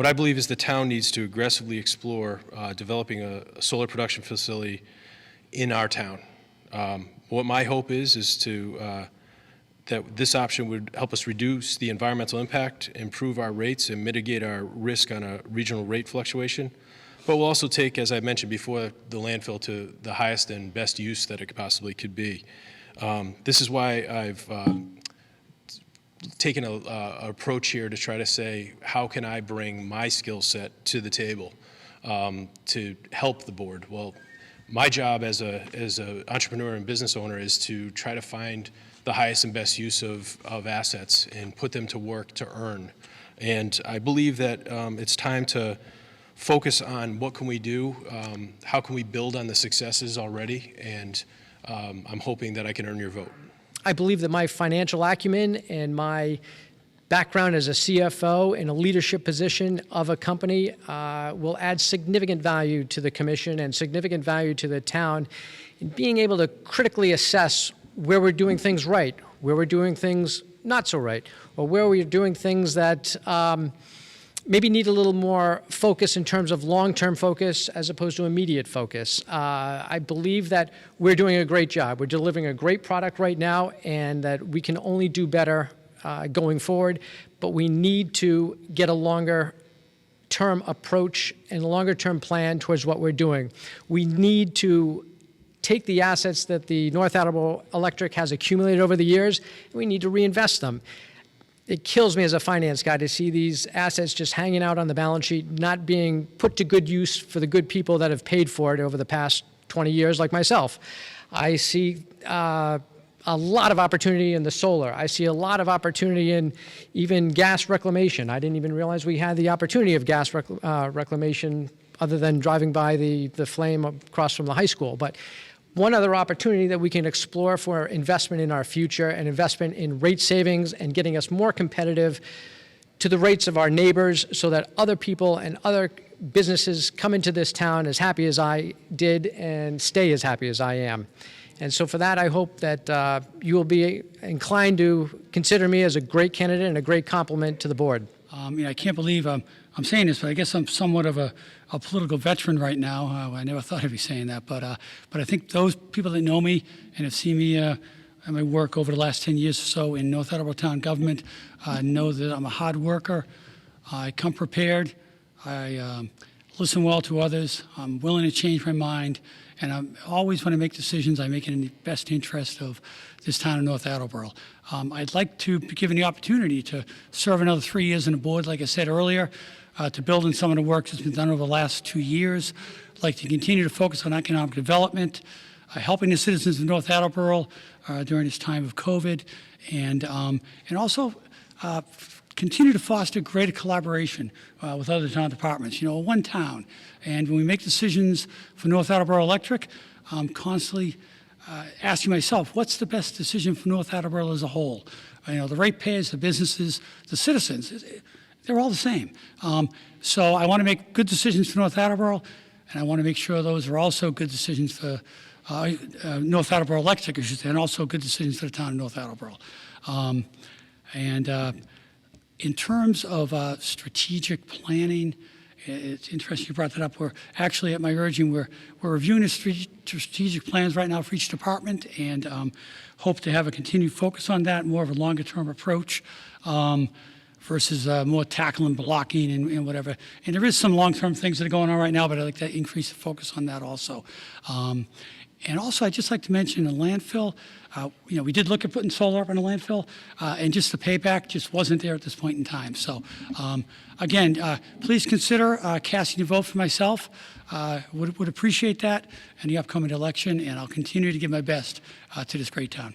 what I believe is the town needs to aggressively explore developing a solar production facility in our town. What my hope is to that this option would help us reduce the environmental impact, improve our rates, and mitigate our risk on a regional rate fluctuation. But we'll also take, as I mentioned before, the landfill to the highest and best use that it possibly could be. This is why I've taken an approach here to try to say, how can I bring my skill set to the table to help the board? Well, my job as an entrepreneur and business owner is to try to find the highest and best use of assets and put them to work to earn. And I believe that it's time to focus on what can we do, how can we build on the successes already, and I'm hoping that I can earn your vote. I believe that my financial acumen and my background as a CFO in a leadership position of a company will add significant value to the commission and significant value to the town in being able to critically assess where we're doing things right, where we're doing things not so right, or where we're doing things that maybe need a little more focus in terms of long-term focus as opposed to immediate focus. I believe that we're doing a great job. We're delivering a great product right now, and that we can only do better going forward, but we need to get a longer-term approach and a longer-term plan towards what we're doing. We need to take the assets that the North Attleboro Electric has accumulated over the years, and we need to reinvest them. It kills me as a finance guy to see these assets just hanging out on the balance sheet, not being put to good use for the good people that have paid for it over the past 20 years, like myself. I see a lot of opportunity in the solar. I see a lot of opportunity in even gas reclamation. I didn't even realize we had the opportunity of gas reclamation other than driving by the flame across from the high school. But one other opportunity that we can explore for investment in our future and investment in rate savings and getting us more competitive to the rates of our neighbors so that other people and other businesses come into this town as happy as I did and stay as happy as I am. And so for that, I hope that you will be inclined to consider me as a great candidate and a great compliment to the board. I can't believe I'm saying this, but I guess I'm somewhat of a political veteran right now. I never thought I'd be saying that, but I think those people that know me and have seen me and my work over the last 10 years or so in North Attleboro Town government know that I'm a hard worker. I come prepared. I listen well to others. I'm willing to change my mind, and I always want to make decisions I make in the best interest of this town of North Attleboro. I'd like to be given the opportunity to serve another 3 years on the board, like I said earlier, to build on some of the work that's been done over the last 2 years. I'd like to continue to focus on economic development, helping the citizens of North Attleboro during this time of COVID, and also continue to foster greater collaboration with other town departments. One town. And when we make decisions for North Attleboro Electric, I'm constantly asking myself, what's the best decision for North Attleboro as a whole? The ratepayers, the businesses, the citizens, they're all the same. So I want to make good decisions for North Attleboro, and I want to make sure those are also good decisions for North Attleboro Electric, and also good decisions for the town of North Attleboro. In terms of strategic planning, it's interesting you brought that up. We're actually, at my urging, we're reviewing the strategic plans right now for each department, and hope to have a continued focus on that, more of a longer-term approach versus more tackling, blocking, and whatever. And there is some long-term things that are going on right now, but I'd like to increase the focus on that also. And also, I'd just like to mention the landfill. We did look at putting solar up in the landfill, and just the payback just wasn't there at this point in time. So, again, please consider casting your vote for myself. Would appreciate that in the upcoming election, and I'll continue to give my best to this great town.